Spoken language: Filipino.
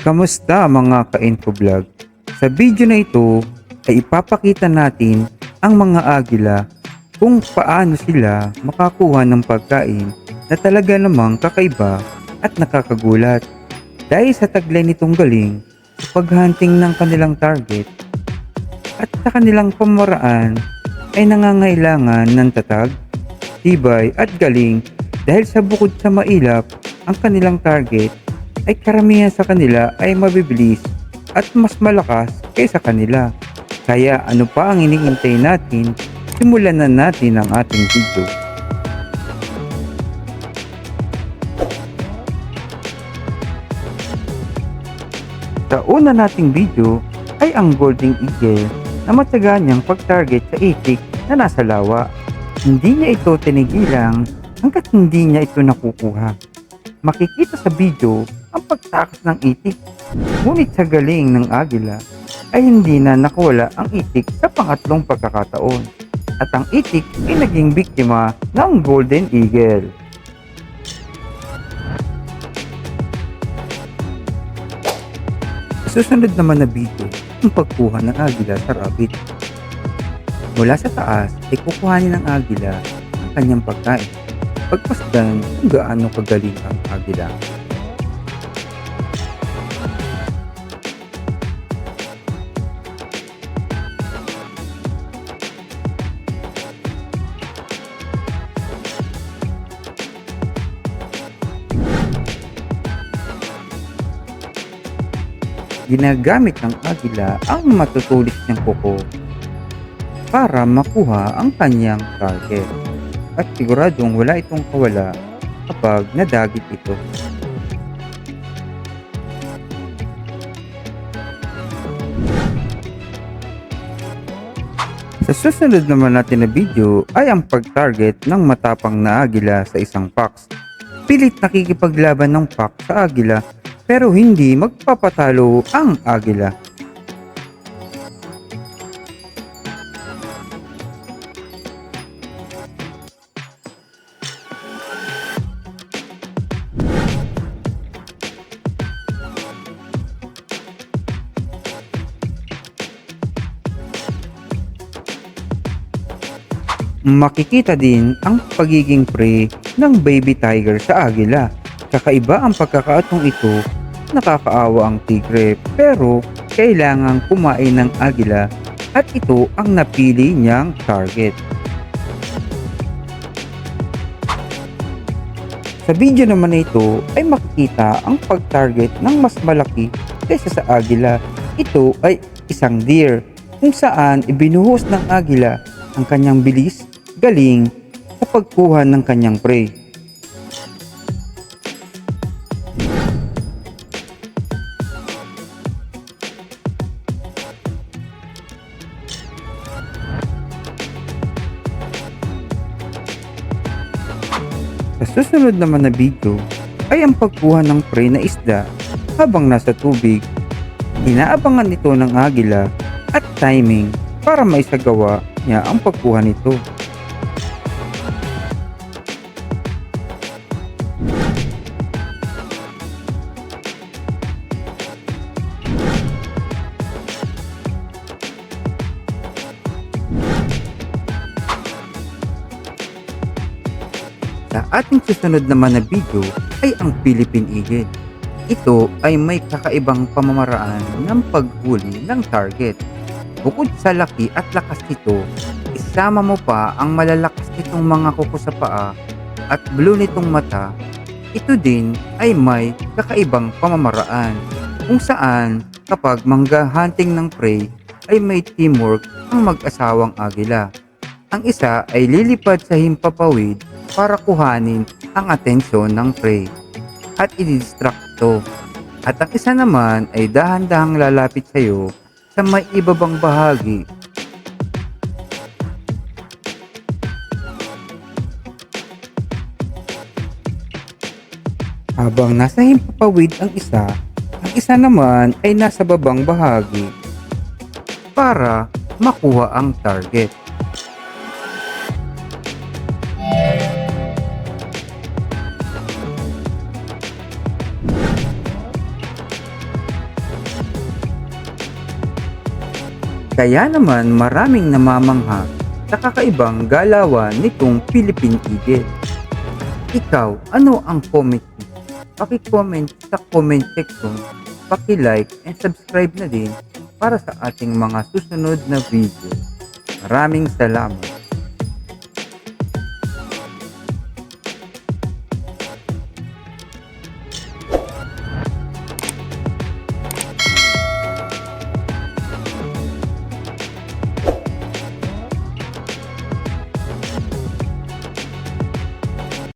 Kamusta mga ka-Info-Vlog? Sa video na ito ay ipapakita natin ang mga agila kung paano sila makakuha ng pagkain na talaga namang kakaiba at nakakagulat. Dahil sa taglay nitong galing sa paghunting ng kanilang target at sa kanilang pamaraan ay nangangailangan ng tatag, tibay at galing dahil sa bukod sa mailap ang kanilang target ay karamihan sa kanila ay mabibilis at mas malakas kaysa kanila. Kaya ano pa ang iniintay natin? Simulan na natin ang ating video. Sa una nating video ay ang Golden Eagle na matyaga niyang pag-target sa itik na nasa lawa. Hindi niya ito tinigilang hanggat hindi niya ito nakukuha. Makikita sa video ang pagtakas ng itik. Ngunit sa galing ng agila ay hindi na nakawala ang itik sa pangatlong pagkakataon. At ang itik ay naging biktima ng Golden Eagle. Susunod naman na video ang pagkuha ng agila sa rabbit. Mula sa taas ay kukuhanin ng agila ang kanyang pagkain. Pagpasdan kung gaano kagaling ang agila. Ginagamit ng agila ang matutulis niyang kuko para makuha ang kanyang target. At siguradong wala itong kawala kapag nadagit ito. Sa susunod naman natin na video ay ang pag-target ng matapang na agila sa isang fox. Pilit nakikipaglaban ng fox sa agila pero hindi magpapatalo ang agila. Makikita din ang pagiging prey ng baby tiger sa agila. Kakaiba ang pagkakataong ito, nakakaawa ang tigre pero kailangang kumain ng agila at ito ang napili niyang target. Sa video naman na ito ay makikita ang pag-target ng mas malaki kaysa sa agila. Ito ay isang deer kung saan ibinuhos ng agila ang kanyang bilis, galing sa pagkuha ng kanyang prey. Sa susunod naman na video ay ang pagkuha ng prey na isda habang nasa tubig. Inaabangan ito ng agila at timing para maisagawa niya ang pagkuha nito. Sa ating susunod naman na video ay ang Philippine Eagle. Ito ay may kakaibang pamamaraan ng paghuli ng target. Bukod sa laki at lakas nito, isama mo pa ang malalakas nitong mga kuko sa paa at blue nitong mata. Ito din ay may kakaibang pamamaraan kung saan kapag mangga-hunting ng prey ay may teamwork ang mag-asawang agila. Ang isa ay lilipad sa himpapawid para kuhanin ang atensyon ng prey at i-distract ito. At ang isa naman ay dahan-dahang lalapit sa iyo sa may ibabang bahagi. Habang nasa himpapawid ang isa naman ay nasa babang bahagi para makuha ang target. Kaya naman maraming namamangha sa kakaibang galawan nitong Philippine Eagle. Ikaw, ano ang comment mo? Paki-comment sa comment section, paki-like and subscribe na din para sa ating mga susunod na video. Maraming salamat!